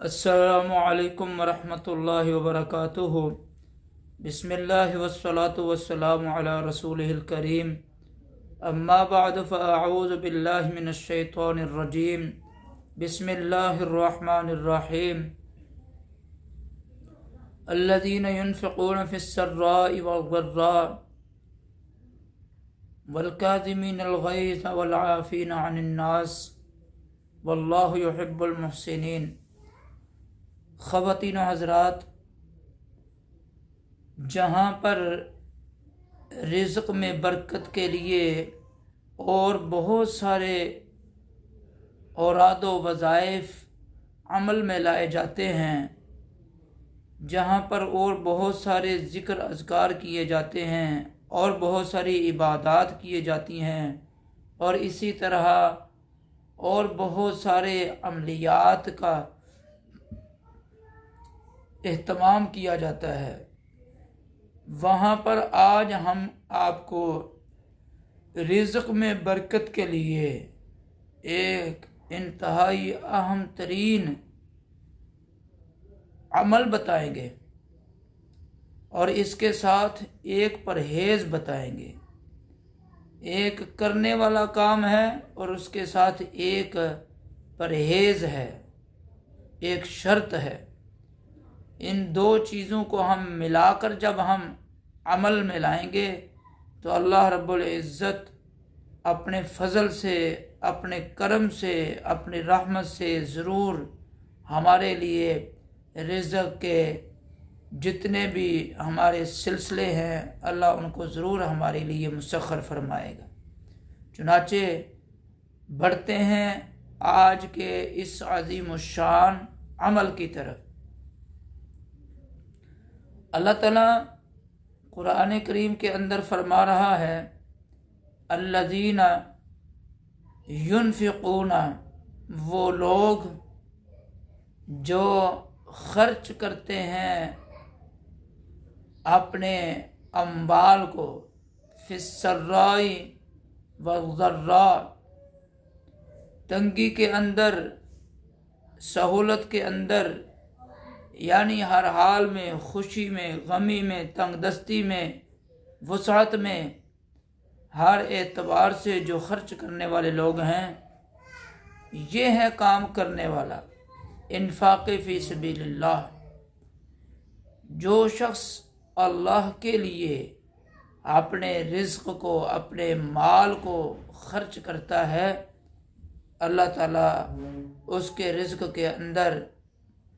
السلام علیکم ورحمۃ اللہ وبرکاتہ۔ بسم اللہ والصلاة والسلام علی رسولہ الکریم، اما بعد فاعوذ باللہ من الشیطان الرجیم، بسم اللہ الرحمن الرحیم۔ الذین ينفقون فی السراء والضراء والکاظمین الغیظ والعافین عن الناس واللہ یحب المحسنین۔ خواتین و حضرات، جہاں پر رزق میں برکت کے لیے اور بہت سارے اوراد و وظائف عمل میں لائے جاتے ہیں، جہاں پر اور بہت سارے ذکر اذکار کیے جاتے ہیں اور بہت ساری عبادات کیے جاتی ہیں، اور اسی طرح اور بہت سارے عملیات کا اہتمام کیا جاتا ہے، وہاں پر آج ہم آپ کو رزق میں برکت کے لیے ایک انتہائی اہم ترین عمل بتائیں گے اور اس کے ساتھ ایک پرہیز بتائیں گے۔ ایک کرنے والا کام ہے اور اس کے ساتھ ایک پرہیز ہے، ایک شرط ہے۔ ان دو چیزوں کو ہم ملا کر جب ہم عمل میں لائیں گے تو اللہ رب العزت اپنے فضل سے، اپنے کرم سے، اپنی رحمت سے ضرور ہمارے لیے رزق کے جتنے بھی ہمارے سلسلے ہیں، اللہ ان کو ضرور ہمارے لیے مسخر فرمائے گا۔ چنانچہ بڑھتے ہیں آج کے اس عظیم الشان عمل کی طرف۔ اللہ تعالیٰ قرآن کریم کے اندر فرما رہا ہے، الذین ينفقون، وہ لوگ جو خرچ کرتے ہیں اپنے اموال کو، فی السراء والضراء، تنگی کے اندر، سہولت کے اندر، یعنی ہر حال میں، خوشی میں، غمی میں، تنگ دستی میں، وسعت میں، ہر اعتبار سے جو خرچ کرنے والے لوگ ہیں، یہ ہے کام کرنے والا انفاق فی سبیل اللہ۔ جو شخص اللہ کے لیے اپنے رزق کو، اپنے مال کو خرچ کرتا ہے، اللہ تعالیٰ اس کے رزق کے اندر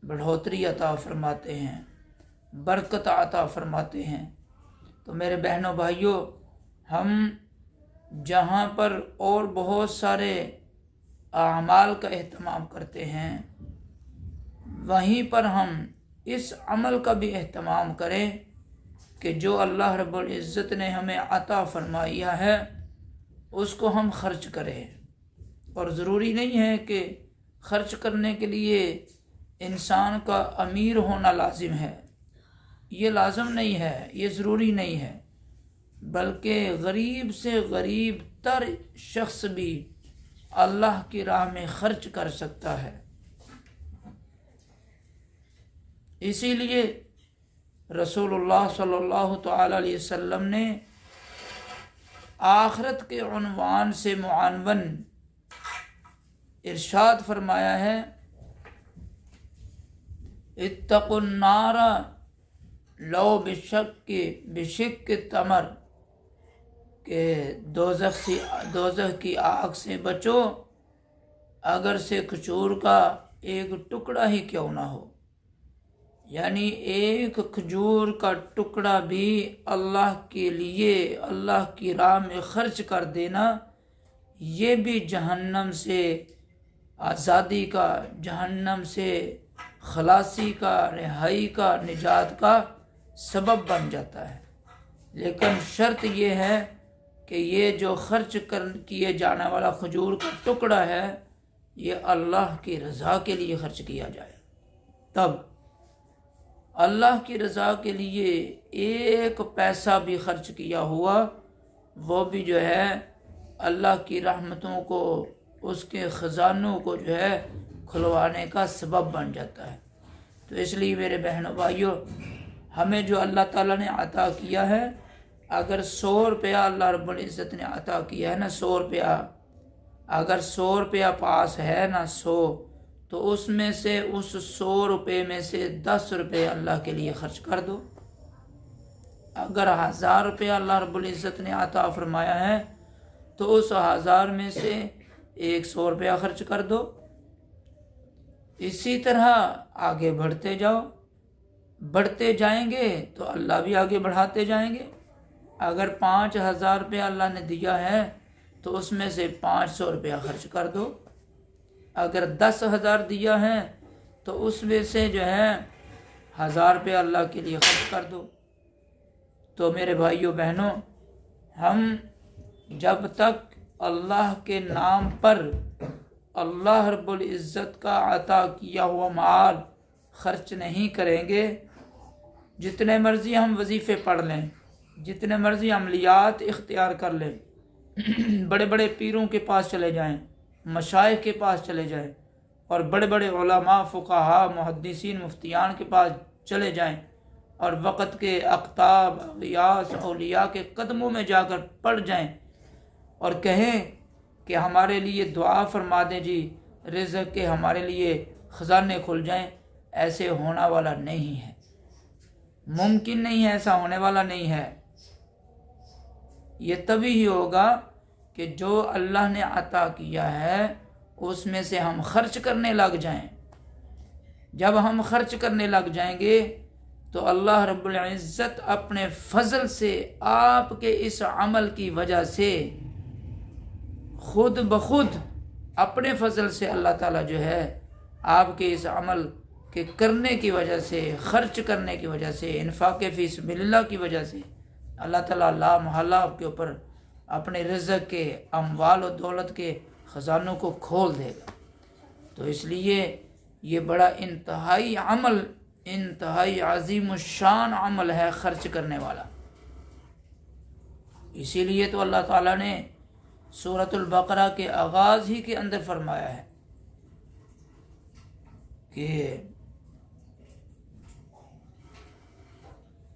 بڑھوتری عطا فرماتے ہیں، برکت عطا فرماتے ہیں۔ تو میرے بہنوں بھائیوں، ہم جہاں پر اور بہت سارے اعمال کا اہتمام کرتے ہیں، وہیں پر ہم اس عمل کا بھی اہتمام کریں کہ جو اللہ رب العزت نے ہمیں عطا فرمایا ہے اس کو ہم خرچ کریں۔ اور ضروری نہیں ہے کہ خرچ کرنے کے لیے انسان کا امیر ہونا لازم ہے، یہ لازم نہیں ہے، یہ ضروری نہیں ہے، بلکہ غریب سے غریب تر شخص بھی اللہ کی راہ میں خرچ کر سکتا ہے۔ اسی لیے رسول اللہ صلی اللہ تعالی علیہ وسلم نے آخرت کے عنوان سے معنون ارشاد فرمایا ہے، اتقوا النار لو بشق تمر، کہ دوزخ کی آگ سے بچو اگر سے کھجور کا ایک ٹکڑا ہی کیوں نہ ہو۔ یعنی ایک کھجور کا ٹکڑا بھی اللہ کے لیے، اللہ کی راہ میں خرچ کر دینا، یہ بھی جہنم سے آزادی کا، جہنم سے خلاصی کا، رہائی کا، نجات کا سبب بن جاتا ہے۔ لیکن شرط یہ ہے کہ یہ جو خرچ کیے جانے والا کھجور کا ٹکڑا ہے، یہ اللہ کی رضا کے لیے خرچ کیا جائے۔ تب اللہ کی رضا کے لیے ایک پیسہ بھی خرچ کیا ہوا، وہ بھی جو ہے اللہ کی رحمتوں کو، اس کے خزانوں کو جو ہے کھلوانے کا سبب بن جاتا ہے۔ تو اس لیے میرے بہنوں بھائیوں، ہمیں جو اللہ تعالیٰ نے عطا کیا ہے، اگر 100 روپیہ اللہ رب العزت نے عطا کیا ہے نا، 100 روپیہ، اگر 100 روپیہ پاس ہے نا 100، تو اس میں سے اس 100 روپے میں سے 10 روپے اللہ کے لیے خرچ کر دو۔ اگر 1000 روپے اللہ رب العزت نے عطا فرمایا ہے تو اس 1000 میں سے 100 روپیہ خرچ کر دو۔ اسی طرح آگے بڑھتے جاؤ، بڑھتے جائیں گے تو اللہ بھی آگے بڑھاتے جائیں گے۔ اگر 5000 روپیہ اللہ نے دیا ہے تو اس میں سے 500 روپیہ خرچ کر دو۔ اگر 10,000 دیا ہے تو اس میں سے جو ہے 1000 روپیہ اللہ کے لیے خرچ کر دو۔ تو میرے بھائیوں بہنوں، ہم جب تک اللہ کے نام پر اللہ رب العزت کا عطا کیا ہوا مال خرچ نہیں کریں گے، جتنے مرضی ہم وظیفے پڑھ لیں، جتنے مرضی عملیات اختیار کر لیں، بڑے بڑے پیروں کے پاس چلے جائیں، مشائخ کے پاس چلے جائیں، اور بڑے بڑے علماء، فقہاء، محدثین، مفتیان کے پاس چلے جائیں، اور وقت کے اقطاب، اغیاث، اولیاء کے قدموں میں جا کر پڑ جائیں اور کہیں کہ ہمارے لیے دعا فرما دیں جی، رزق کے ہمارے لیے خزانے کھل جائیں، ایسے ہونا والا نہیں ہے، ممکن نہیں ہے، ایسا ہونے والا نہیں ہے۔ یہ تبھی ہی ہوگا کہ جو اللہ نے عطا کیا ہے اس میں سے ہم خرچ کرنے لگ جائیں۔ جب ہم خرچ کرنے لگ جائیں گے تو اللہ رب العزت اپنے فضل سے آپ کے اس عمل کی وجہ سے خود بخود اپنے فضل سے اللہ تعالیٰ جو ہے آپ کے اس عمل کے کرنے کی وجہ سے، خرچ کرنے کی وجہ سے، انفاق فی سبیل اللہ کی وجہ سے اللہ تعالیٰ لا محالہ آپ کے اوپر اپنے رزق کے، اموال و دولت کے خزانوں کو کھول دے گا۔ تو اس لیے یہ بڑا انتہائی عمل، انتہائی عظیم الشان عمل ہے خرچ کرنے والا۔ اسی لیے تو اللہ تعالیٰ نے سورۃ البقرہ کے آغاز ہی کے اندر فرمایا ہے کہ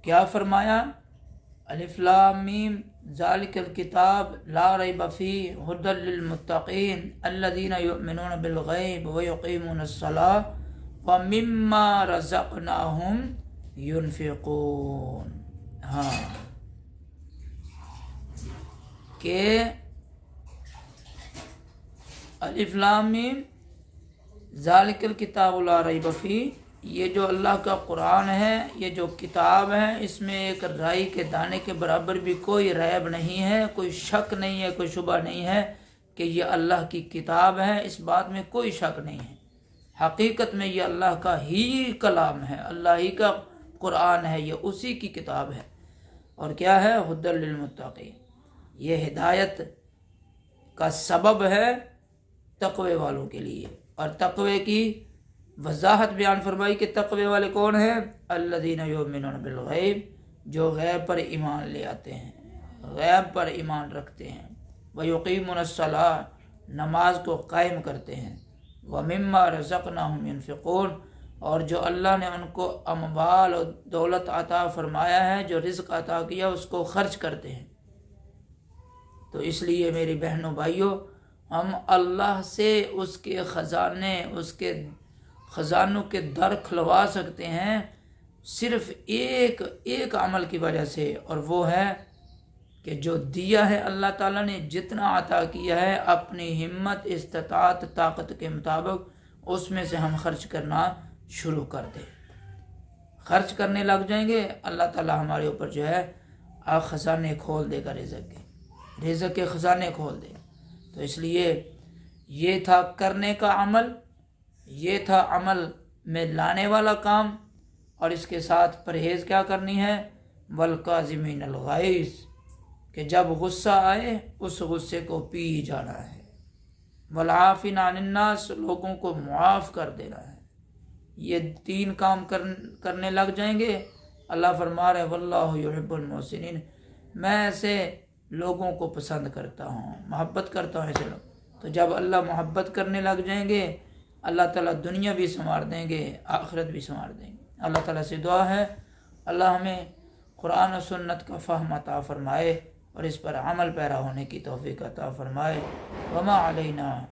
کیا فرمایا؟ الف لام میم ذالک الکتاب لا ریب فیہ ھدی للمتقین الذین یؤمنون بالغیب ویقیمون الصلاۃ ومما رزقناہم ینفقون۔ ہاں، کہ الف لام میم ذالک الکتاب لا ریب فیہ، یہ جو اللہ کا قرآن ہے، یہ جو کتاب ہے، اس میں ایک رائی کے دانے کے برابر بھی کوئی ریب نہیں ہے، کوئی شک نہیں ہے، کوئی شبہ نہیں ہے کہ یہ اللہ کی کتاب ہے، اس بات میں کوئی شک نہیں ہے۔ حقیقت میں یہ اللہ کا ہی کلام ہے، اللہ ہی کا قرآن ہے، یہ اسی کی کتاب ہے۔ اور کیا ہے؟ ھدی للمتقین، یہ ہدایت کا سبب ہے تقوی والوں کے لیے۔ اور تقوی کی وضاحت بیان فرمائی کہ تقوی والے کون ہیں؟ الذین یؤمنون بالغیب، جو غیب پر ایمان لے آتے ہیں، غیب پر ایمان رکھتے ہیں، ویقیمون الصلاۃ، نماز کو قائم کرتے ہیں، ومما رزقناہم ینفقون، اور جو اللہ نے ان کو اموال و دولت عطا فرمایا ہے، جو رزق عطا کیا اس کو خرچ کرتے ہیں۔ تو اس لیے میری بہنوں بھائیوں، ہم اللہ سے اس کے خزانے، اس کے خزانوں کے در کھلوا سکتے ہیں صرف ایک عمل کی وجہ سے، اور وہ ہے کہ جو دیا ہے اللہ تعالیٰ نے، جتنا عطا کیا ہے اپنی ہمت، استطاعت، طاقت کے مطابق اس میں سے ہم خرچ کرنا شروع کر دیں۔ خرچ کرنے لگ جائیں گے، اللہ تعالیٰ ہمارے اوپر جو ہے خزانے کھول دے گا، رزق کے خزانے کھول دے گا۔ تو اس لیے یہ تھا کرنے کا عمل، یہ تھا عمل میں لانے والا کام، اور اس کے ساتھ پرہیز کیا کرنی ہے؟ والکاظمین الغیظ، کہ جب غصہ آئے اس غصے کو پی جانا ہے، والعافین عن الناس، لوگوں کو معاف کر دینا ہے۔ یہ 3 کام کرنے لگ جائیں گے، اللہ فرما رہے واللہ یحب المحسنین، میں ایسے لوگوں کو پسند کرتا ہوں، محبت کرتا ہوں ایسے لوگ۔ تو جب اللہ محبت کرنے لگ جائیں گے اللہ تعالیٰ دنیا بھی سنوار دیں گے، آخرت بھی سنوار دیں گے۔ اللہ تعالیٰ سے دعا ہے اللہ ہمیں قرآن و سنت کا فہم عطا فرمائے اور اس پر عمل پیرا ہونے کی توفیق عطا فرمائے۔ وما علینا